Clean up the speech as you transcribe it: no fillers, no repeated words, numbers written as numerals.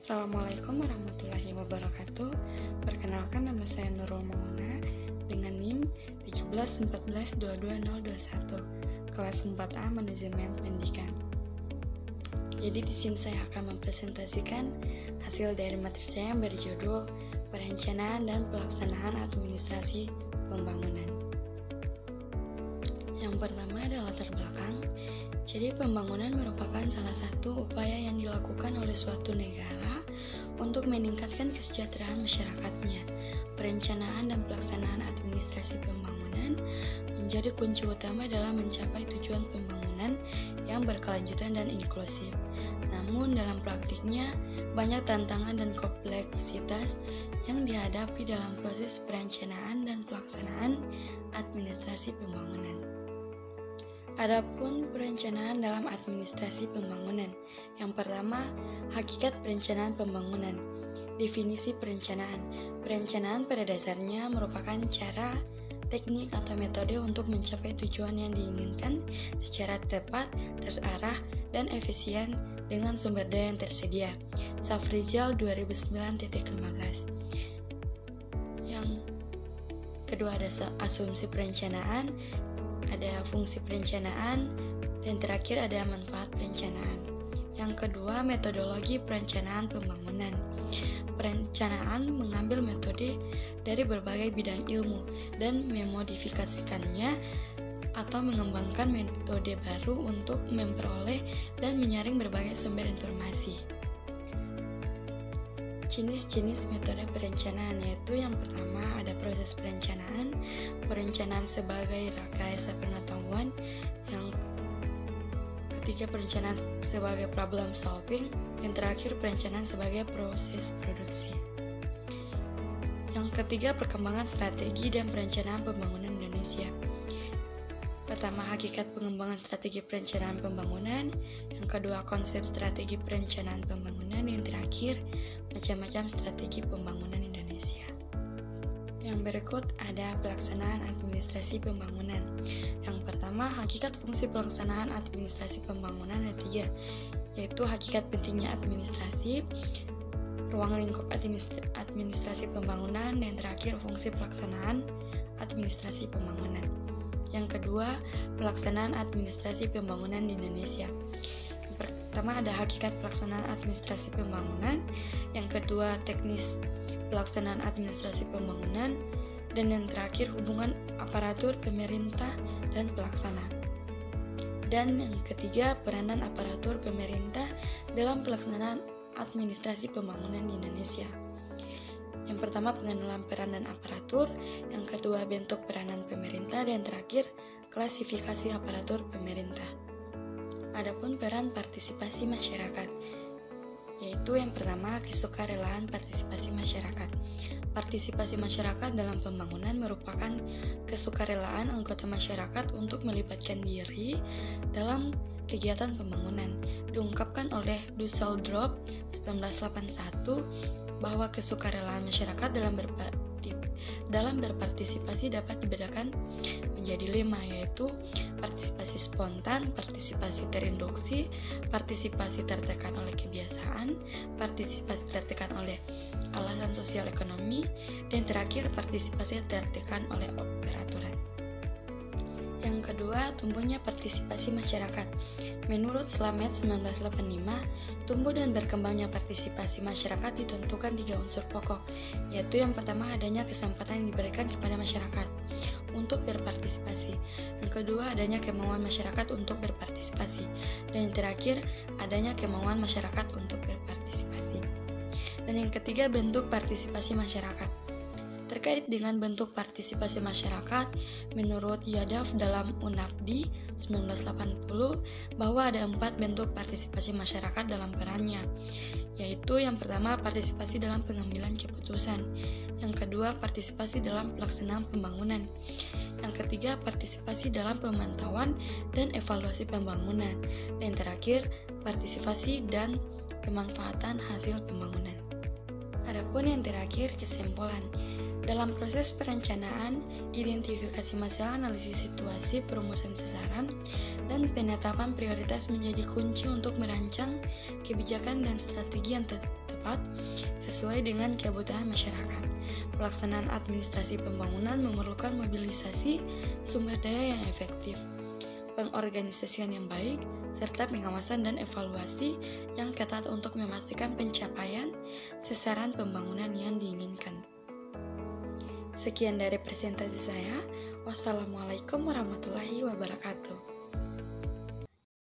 Assalamualaikum warahmatullahi wabarakatuh. Perkenalkan, nama saya Nurul Mauna dengan NIM 171422021, kelas 4A Manajemen Pendidikan. Jadi di sini saya akan mempresentasikan hasil dari materi saya yang berjudul Perencanaan dan Pelaksanaan Administrasi Pembangunan. Yang pertama adalah latar belakang. Jadi pembangunan merupakan salah satu upaya yang dilakukan oleh suatu negara untuk meningkatkan kesejahteraan masyarakatnya. Perencanaan dan pelaksanaan administrasi pembangunan menjadi kunci utama dalam mencapai tujuan pembangunan yang berkelanjutan dan inklusif. Namun dalam praktiknya banyak tantangan dan kompleksitas yang dihadapi dalam proses perencanaan dan pelaksanaan administrasi pembangunan. Adapun perencanaan dalam administrasi pembangunan. Yang pertama, hakikat perencanaan pembangunan. Definisi perencanaan. Perencanaan pada dasarnya merupakan cara, teknik atau metode untuk mencapai tujuan yang diinginkan secara tepat, terarah, dan efisien dengan sumber daya yang tersedia. Safrizal 2009.15. Yang kedua ada asumsi perencanaan, ada fungsi perencanaan, dan terakhir ada manfaat perencanaan. Yang kedua, metodologi perencanaan pembangunan. Perencanaan mengambil metode dari berbagai bidang ilmu dan memodifikasikannya atau mengembangkan metode baru untuk memperoleh dan menyaring berbagai sumber informasi. Jenis-jenis metode perencanaan yaitu yang pertama ada proses perencanaan, perencanaan sebagai rekayasa pengetahuan, yang ketiga perencanaan sebagai problem solving, yang terakhir perencanaan sebagai proses produksi. Yang ketiga perkembangan strategi dan perencanaan pembangunan Indonesia. Pertama, hakikat pengembangan strategi perencanaan pembangunan. Yang kedua, konsep strategi perencanaan pembangunan. Yang terakhir, macam-macam strategi pembangunan Indonesia. Yang berikut ada pelaksanaan administrasi pembangunan. Yang pertama, hakikat fungsi pelaksanaan administrasi pembangunan ada 3, yaitu hakikat pentingnya administrasi, ruang lingkup administrasi pembangunan, dan terakhir fungsi pelaksanaan administrasi pembangunan. Yang kedua, pelaksanaan administrasi pembangunan di Indonesia. Yang pertama ada hakikat pelaksanaan administrasi pembangunan, yang kedua teknis pelaksanaan administrasi pembangunan, dan yang terakhir hubungan aparatur pemerintah dan pelaksana. Dan yang ketiga, peranan aparatur pemerintah dalam pelaksanaan administrasi pembangunan di Indonesia. Yang pertama pengenalan peran dan aparatur, yang kedua bentuk peranan pemerintah, dan terakhir klasifikasi aparatur pemerintah. Adapun peran partisipasi masyarakat, yaitu yang pertama kesukarelaan partisipasi masyarakat. Partisipasi masyarakat dalam pembangunan merupakan kesukarelaan anggota masyarakat untuk melibatkan diri dalam kegiatan pembangunan. Diungkapkan oleh Dusseldorp 1981 bahwa kesukarelaan masyarakat dalam berpartisipasi dapat dibedakan menjadi 5, yaitu partisipasi spontan, partisipasi terinduksi, partisipasi tertekan oleh kebiasaan, partisipasi tertekan oleh alasan sosial ekonomi, dan terakhir partisipasi tertekan oleh peraturan. Yang kedua, tumbuhnya partisipasi masyarakat. Menurut Slamet 1985, tumbuh dan berkembangnya partisipasi masyarakat ditentukan 3 unsur pokok, yaitu yang pertama adanya kesempatan yang diberikan kepada masyarakat untuk berpartisipasi, yang kedua adanya kemauan masyarakat untuk berpartisipasi, dan yang terakhir adanya kemauan masyarakat untuk berpartisipasi. Dan yang ketiga, bentuk partisipasi masyarakat. Terkait dengan bentuk partisipasi masyarakat, menurut Yadav dalam UNAPDI 1980 bahwa ada 4 bentuk partisipasi masyarakat dalam perannya, yaitu yang pertama partisipasi dalam pengambilan keputusan, yang kedua partisipasi dalam pelaksanaan pembangunan, yang ketiga partisipasi dalam pemantauan dan evaluasi pembangunan, dan terakhir partisipasi dan pemanfaatan hasil pembangunan. Adapun yang terakhir kesimpulan. Dalam proses perencanaan, identifikasi masalah, analisis situasi, perumusan sasaran, dan penetapan prioritas menjadi kunci untuk merancang kebijakan dan strategi yang tepat tepat sesuai dengan kebutuhan masyarakat. Pelaksanaan administrasi pembangunan memerlukan mobilisasi sumber daya yang efektif, pengorganisasian yang baik, serta pengawasan dan evaluasi yang ketat untuk memastikan pencapaian sasaran pembangunan yang diinginkan. Sekian dari presentasi saya. Wassalamualaikum warahmatullahi wabarakatuh.